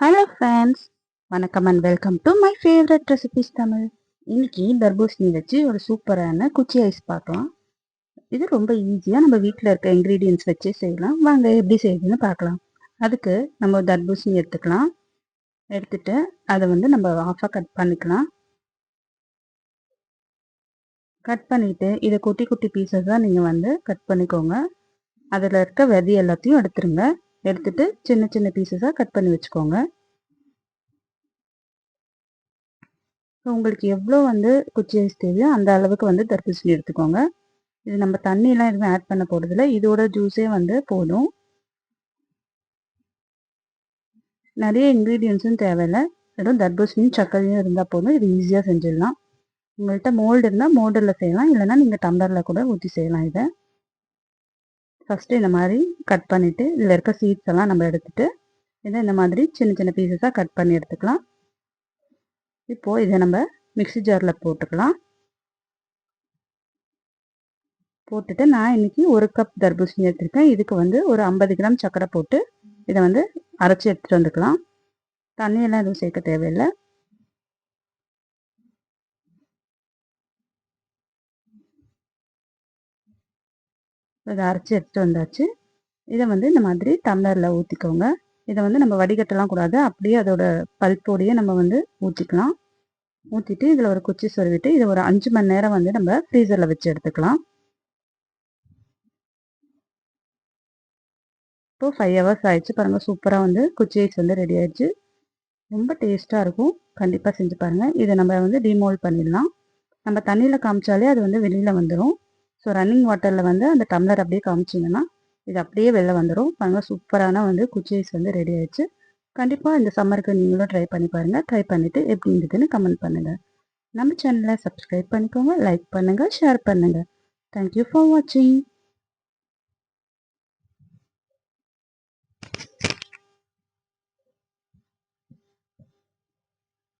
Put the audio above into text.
Hello friends, வணக்கம் and welcome to my favourite recipes Tamil. இன்னைக்கு தர்பூசணி வச்சு ஒரு சூப்பரான குச்சி ஐஸ் பார்க்கலாம். இது ரொம்ப ஈஸியாக நம்ம வீட்டில் இருக்க இன்க்ரீடியன்ஸ் வச்சு செய்யலாம். வாங்க எப்படி செய்யுதுன்னு பார்க்கலாம். அதுக்கு நம்ம தர்பூசணி எடுத்துக்கலாம். எடுத்துட்டு அதை நம்ம ஆஃபாக கட் பண்ணிக்கலாம். கட் பண்ணிவிட்டு இதை குட்டி குட்டி பீசஸாக நீங்கள் கட் பண்ணிக்கோங்க. அதில் இருக்க விதை எல்லாத்தையும் எடுத்துருங்க. எடுத்துட்டு சின்ன சின்ன பீசஸாக கட் பண்ணி வச்சுக்கோங்க. உங்களுக்கு எவ்வளோ குச்சி ஐஸ் தேவையோ அந்த அளவுக்கு தர்பூசணி எடுத்துக்கோங்க. இது நம்ம தண்ணியெலாம் எதுவும் ஆட் பண்ண போகிறதில்ல. இதோட ஜூஸே போதும். நிறைய இன்க்ரீடியன்ஸும் தேவையில்லை. வெறும் தர்பூசணியும் சர்க்கரையும் இருந்தால் போதும். இது ஈஸியாக செஞ்சிடலாம். உங்கள்கிட்ட மோல்டு இருந்தால் மோல்டில் செய்யலாம். இல்லைனா நீங்கள் டம்ளரில் கூட ஊற்றி செய்யலாம். இதை ஃபஸ்ட்டு இந்த மாதிரி கட் பண்ணிவிட்டு இதில் இருக்க சீட்ஸ் எல்லாம் நம்ம எடுத்துகிட்டு இதை இந்த மாதிரி சின்ன சின்ன பீசஸாக கட் பண்ணி எடுத்துக்கலாம். இப்போது இதை நம்ம மிக்ஸி ஜாரில் போட்டுக்கலாம். போட்டுட்டு நான் இன்றைக்கி 1 கப் தர்பூசணி எடுத்துருக்கேன். இதுக்கு ஒரு 50 கிராம் சர்க்கரை போட்டு இதை அரைச்சி எடுத்துகிட்டு வந்துக்கலாம். தண்ணியெல்லாம் எதுவும் சேர்க்க தேவையில்லை. இதை அரைச்சி எடுத்துகிட்டு வந்தாச்சு. இதை இந்த மாதிரி டம்ளரில் ஊற்றிக்கோங்க. இதை நம்ம வடிகட்டலாம் கூடாது. அப்படியே அதோட பல்போடையே நம்ம ஊற்றிக்கலாம். ஊற்றிட்டு இதில் ஒரு குச்சி சொருவிட்டு இதை ஒரு 5 மணி நேரம் நம்ம ஃப்ரீசரில் வச்சு எடுத்துக்கலாம். இப்போது 5 ஹவர்ஸ் ஆயிடுச்சு. பாருங்கள், சூப்பராக குச்சி ஐஸ் ரெடி ஆயிடுச்சு. ரொம்ப டேஸ்ட்டாக இருக்கும். கண்டிப்பாக செஞ்சு பாருங்கள். இதை நம்ம டிமோல்ட் பண்ணிடலாம். நம்ம தண்ணியில் காமிச்சாலே அது வெளியில் வந்துடும். ஸோ ரன்னிங் வாட்டரில் அந்த டம்ளர் அப்படியே காமிச்சிங்கன்னா இது அப்படியே வெளில வந்துடும். பாருங்கள், சூப்பரான குச்சி ஐஸ் ரெடி ஆயிடுச்சு. கண்டிப்பாக இந்த சம்மருக்கு நீங்களும் ட்ரை பண்ணி பாருங்கள். ட்ரை பண்ணிவிட்டு எப்படி இருந்ததுன்னு கமெண்ட் பண்ணுங்கள். நம்ம சேனலை சப்ஸ்கிரைப் பண்ணிக்கோங்க, லைக் பண்ணுங்கள், ஷேர் பண்ணுங்கள். தேங்க்யூ ஃபார் வாட்சிங்.